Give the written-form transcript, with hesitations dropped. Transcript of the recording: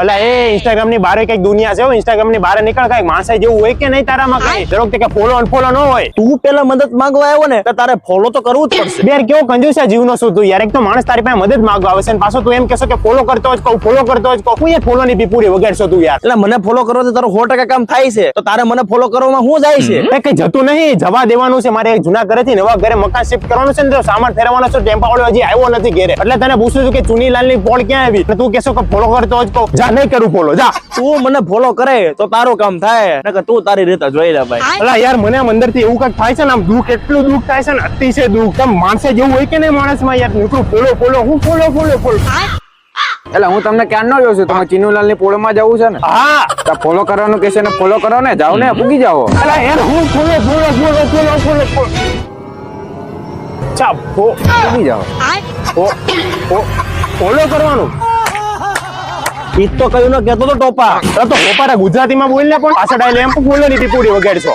એટલે એ ઇન્સ્ટાગ્રામ ની બારે કઈક દુનિયા છે, ઇન્સ્ટાગ્રામ ની બારે નીકળ, કઈક માણસ જેવું હોય કે નહીં તારામાં કઈ દર વખતે ફોલો અનફોલો ન હોય. તું પેલા મદદ માંગવા આવ્યો ને તો તારે ફોલો તો કરવું જ પડશે. યાર કેવો કંજૂસ છે જીવનો શું તું યાર. એક તો માણસ તારી પાસે મદદ માંગવા આવે છે અને પાછો તું એમ કહેશો કે ફોલો કરતો જ કહું, ફોલો કરતો જ કહું. હું યાર ફોલો ની પીપુરી વગાડશો તું યાર. એટલે મને ફોલો કરવાથી તારો 100% કામ થાય છે, તો તારે મને ફોલો કરવામાં શું જાય છે? એ કઈ જતું નહીં, જવા દેવાનું છે. મારે એક જૂના ઘરેથી નવા ઘરે મકાન શિફ્ટ કરવાનું છે ને, તો સામાન ફેરવવાનો છે. ટેમ્પા વાળો હજી આવ્યો નથી ઘરે, એટલે તને પૂછું છું કે ચુનીલાલ ની પોળ ક્યાં આવી, તું કહેશો કે ફોલો કરતો જ કહું. જા, નહીં કરું ફોલો, જા. તું મને ફોલો કરે તો તારું કામ થાય, નકર તું તારી રીતે જોઈ લે ભાઈ. અલા યાર મને આમ અંદરથી એવું કઈક થાય છે ને, આમ દુઃખ, એટલું દુઃખ થાય છે ને, અતિશય દુઃખ. તમ માણસે જેવું હોય કે નહીં માણસમાં યાર, નીકળું ફોલો ફોલો, હું ફોલો ફોલો ફોલો. એટલે હું તમને ક્યાં નો જોઉં છું, તમે ચીનુલાલ ની પોળમાં જવું છે ને, હા તો ફોલો કરવાનું કે છે ને, ફોલો કરો ને, જાઓ ને, પૂગી જાઓ. અલા યાર હું follow follow follow follow follow follow. ચા પૂગી જાઓ. ફોલો કરવાનું. ઈ તો કયું ન કહેતો તો ટોપા. તો ટોપારા ગુજરાતીમાં બોલ ને, પણ પાછળ આવીને એમ ફોલો ની પીપુડી વગાડશો.